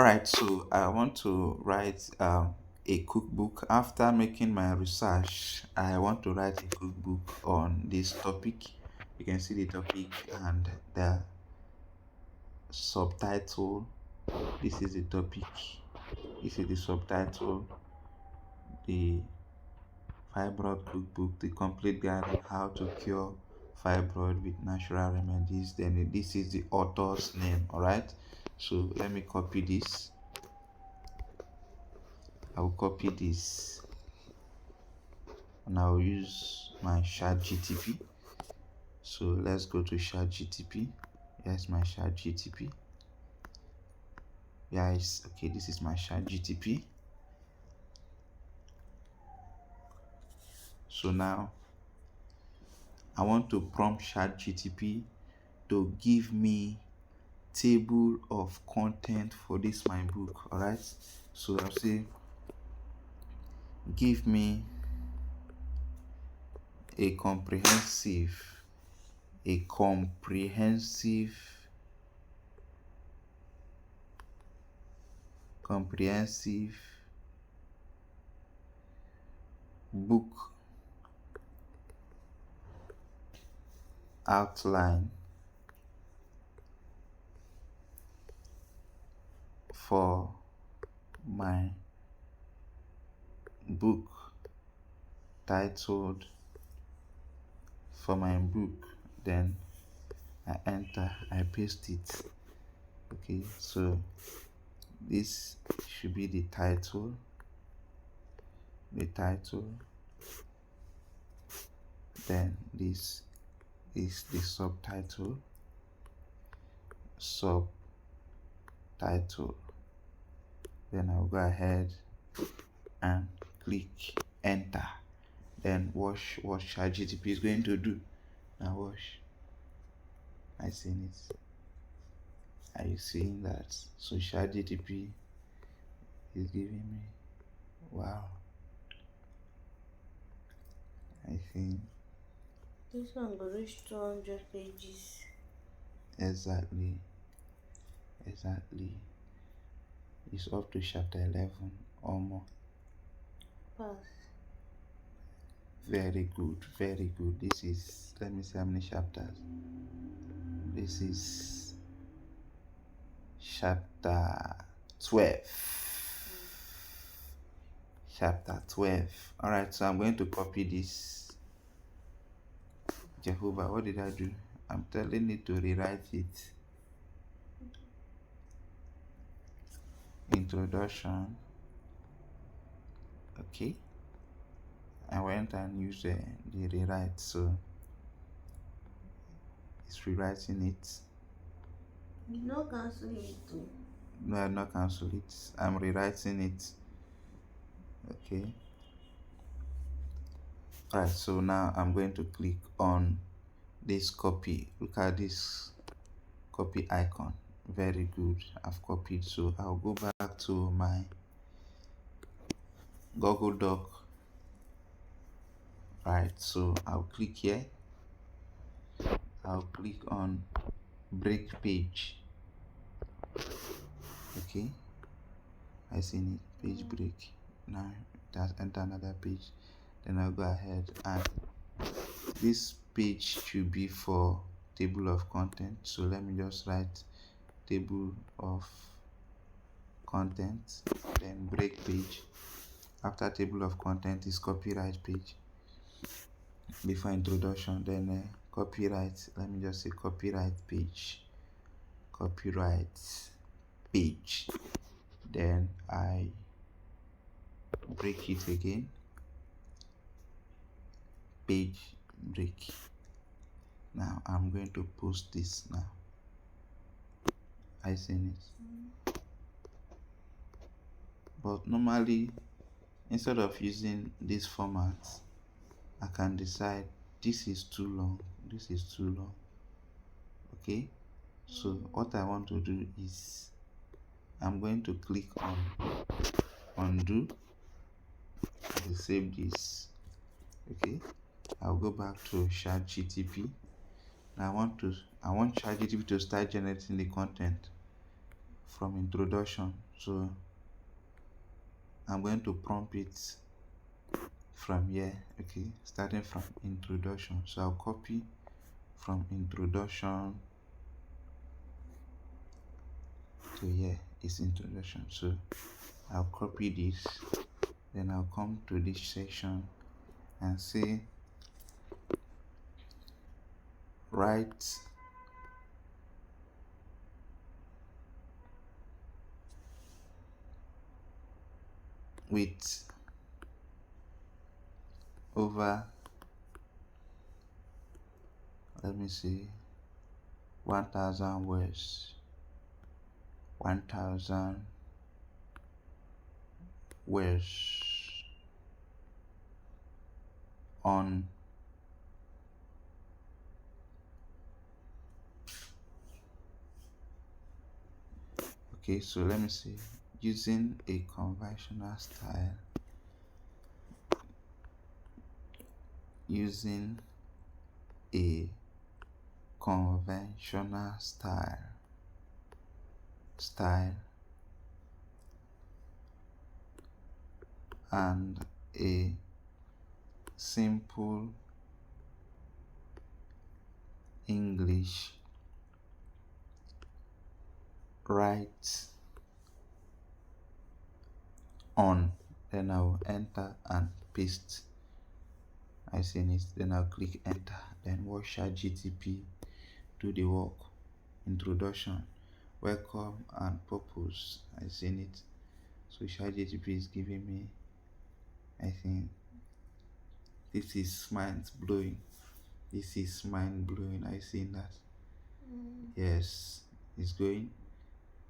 All right, so I want to write a cookbook. After making my research, I want to write a cookbook on this topic. You can see the topic and the subtitle. This is the topic. This is the subtitle. The fibroid cookbook, the complete guide on how to cure fibroid with natural remedies. Then this is the author's name. All right. So let me copy this. I'll copy this and I'll use my chat GTP. So let's go to chat GTP. Here's my chat GTP. Guys, okay, this is my chat GTP. So now I want to prompt chat GTP to give me table of content for this my book. All right, so I'll say give me a comprehensive a comprehensive comprehensive book outline for my book titled for my book. Then I enter, I paste it. Okay, so this should be the title. Then this is the subtitle. Then I'll go ahead and click enter. Then watch what ChatGPT is going to do. Now watch. I seen it. Are you seeing that? So ChatGPT is giving me, wow. I think this one go reach 200 pages. Exactly. It's up to chapter 11 or more. Pass. Very good. This is, let me see how many chapters. This is chapter 12. Chapter 12. All right, so I'm going to copy this. Jehovah, what did I do? I'm telling it to rewrite it. Introduction. Okay. I went and used the rewrite, so it's rewriting it. You no cancel it too. No, I'm not cancel it. I'm rewriting it. Okay. Alright, so now I'm going to click on this copy. Look at this copy icon. Very good. I've copied, so I'll go back to my Google Doc. Right, so I'll click here. I'll click on break page. Okay, I seen it, page break. Now that's enter another page. Then I'll go ahead and this page should be for table of content. So let me just write table of content, then break page. After table of content is copyright page. Before introduction, then copyright. Let me just say copyright page. Then I break it again. Page break. Now I'm going to post this now. I seen it. But normally, instead of using this format, I can decide this is too long. Okay, so what I want to do is I'm going to click on undo to save this. Okay, I'll go back to ChatGTP. Now I want ChatGTP to start generating the content from introduction. So I'm going to prompt it from here, okay, starting from introduction. So I'll copy from introduction to here is introduction. So I'll copy this, then I'll come to this section and say write with over, let me see, 1000 words, 1000 words on okay. So let me see, using a conventional style, using a conventional style and a simple English, write on, then I'll enter and paste. I seen it, then I'll click enter, then what ChatGTP do the work. Introduction, welcome and purpose. I seen it. So ChatGTP is giving me, I think this is mind blowing. This is mind blowing. I seen that. Yes, it's going,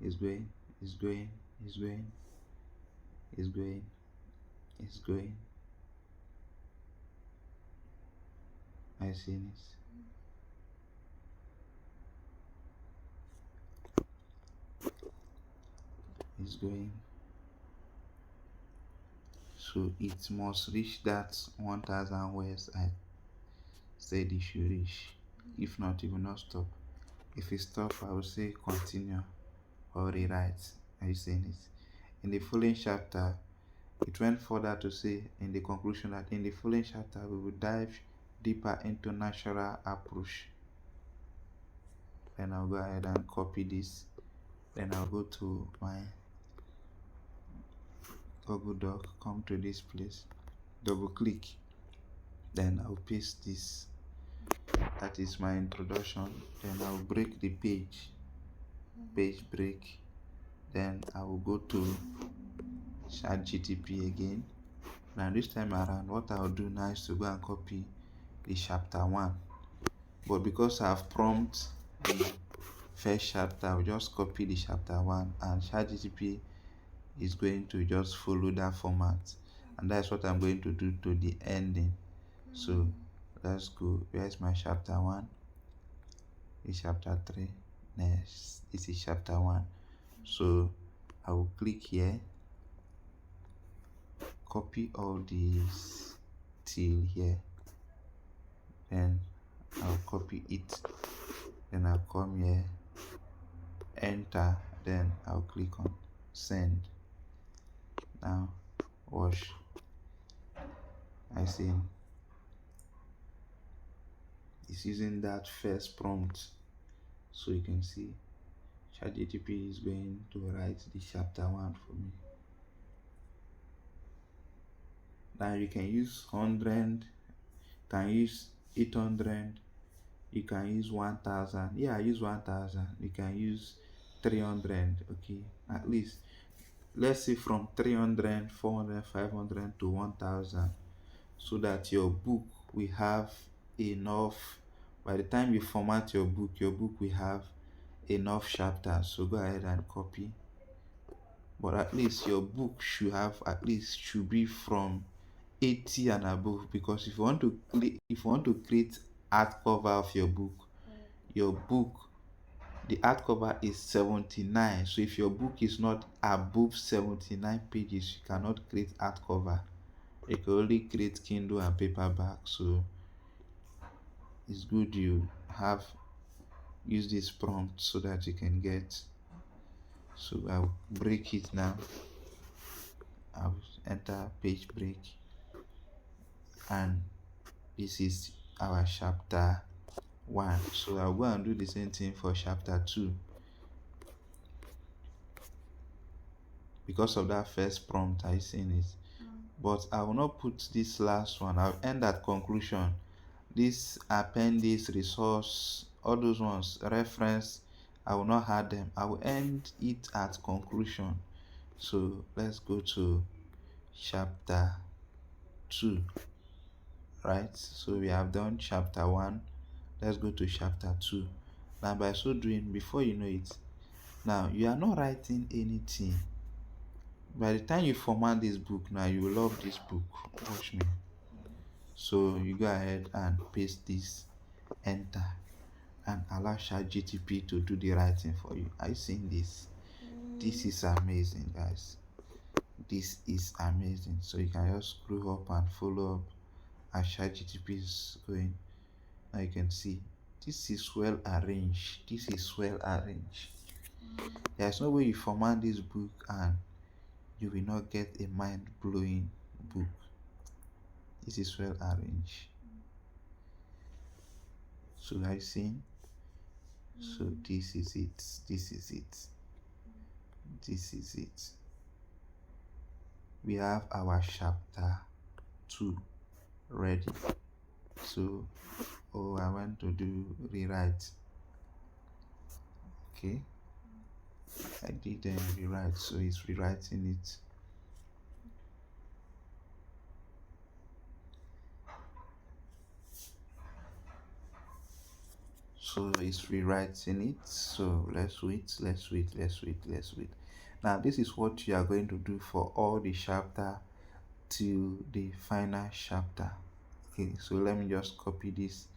it's going, it's going, it's going, it's going, it's going. I seen it. It's going. So it must reach that 1000 words I said it should reach. If not, it will not stop. If it stop, I will say continue or rewrite. Are you saying it? In the following chapter, it went further to say in the conclusion that in the following chapter we will dive deeper into natural approach. Then I'll go ahead and copy this. Then I'll go to my Google Doc, come to this place, double click, then I'll paste this. That is my introduction. Then I'll break the page break. Then I will go to ChatGTP again. Now this time around, what I'll do now is to go and copy the chapter 1. But because I've prompted the first chapter, I'll just copy the chapter 1 and ChatGTP is going to just follow that format. And that's what I'm going to do to the ending. So let's go. Where's my chapter 1? It's chapter 3. Next, this is chapter 1. So I will click here, copy all these till here, then I'll copy it, then I'll come here, enter, then I'll click on send. Now watch. I see it's using that first prompt, so you can see ChatGPT is going to write the chapter 1 for me. Now you can use 100, can use 800, you can use 1000. Yeah, I use 1000. You can use 300. Okay, at least let's say from 300, 400, 500 to 1000, so that your book will have enough. By the time you format your book will have enough chapters. So go ahead and copy, but at least your book should be from 80 and above, because if you want to create hardcover of your book, the hardcover is 79. So if your book is not above 79 pages, you cannot create hardcover. You can only create Kindle and paperback. So it's good you use this prompt so that you can get So I'll break it now. I'll enter page break, and this is our chapter 1. So I'll go and do the same thing for chapter 2. Because of that first prompt, I seen it. But I will not put this last one. I'll end at conclusion. This appendix, resource, all those ones, reference, I will not add them. I will end it at conclusion. So let's go to chapter 2. Right? So we have done chapter 1. Let's go to chapter 2. Now by so doing, before you know it, now you are not writing anything. By the time you format this book, now you will love this book. Watch me. So you go ahead and paste this, enter, and allow ChatGPT to do the writing for you. Are you seeing this? This is amazing, guys. This is amazing. So you can just scroll up and follow up as ChatGPT is going. Now you can see this is well arranged. This is well arranged. There's no way you format this book and you will not get a mind-blowing book. This is well arranged. So I seen. So this is it. This is it. This is it. We have our chapter 2 ready. So I want to do rewrite. Okay, I did rewrite, so it's rewriting it. So it's rewriting it. So let's wait. Now this is what you are going to do for all the chapter till the final chapter. Okay, so let me just copy this.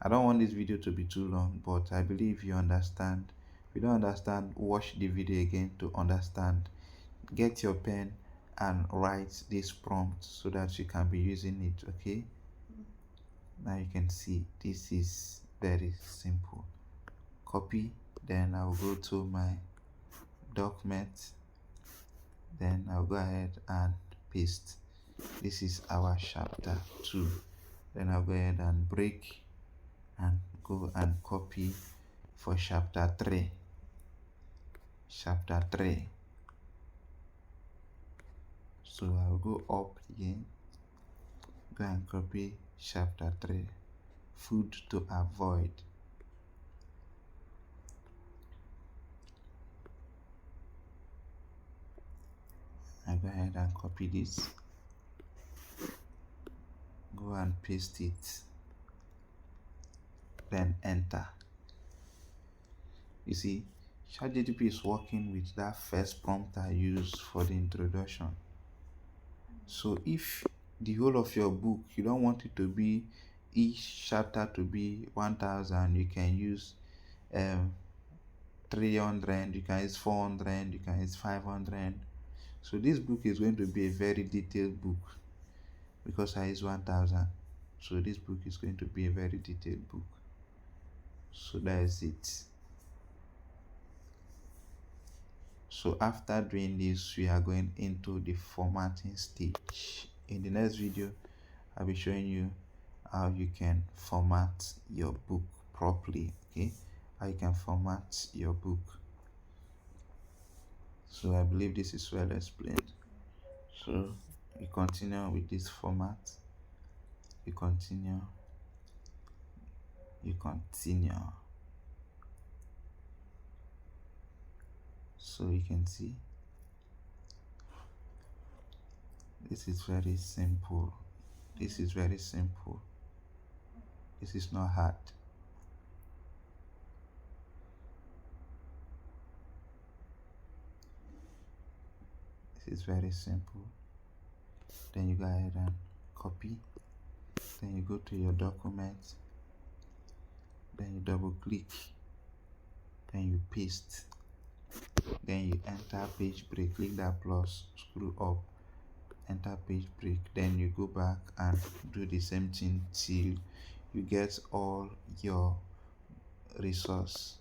I don't want this video to be too long, but I believe you understand. If you don't understand, watch the video again to understand. Get your pen and write this prompt so that you can be using it. Okay, now you can see this is very simple. Copy, then I'll go to my document, then I'll go ahead and paste. This is our chapter 2. Then I'll go ahead and break and go and copy for chapter 3. Chapter 3. So I'll go up again, go and copy chapter 3. Food to avoid. I go ahead and copy this, go and paste it, then enter. You see, ChatGPT is working with that first prompt I used for the introduction. So if the whole of your book, you don't want it to be each chapter to be 1000, you can use 300, you can use 400, you can use 500. So this book is going to be a very detailed book because I use 1000. So this book is going to be a very detailed book. So that is it. So after doing this, we are going into the formatting stage. In the next video, I'll be showing you how you can format your book properly. Okay, how you can format your book. So I believe this is well explained. So you continue with this format. You continue. So you can see this is very simple. This is very simple. This is not hard. This is very simple. Then you go ahead and copy. Then you go to your document. Then you double click. Then you paste. Then you enter page break. Click that plus, scroll up, enter page break. Then you go back and do the same thing till you get all your resource.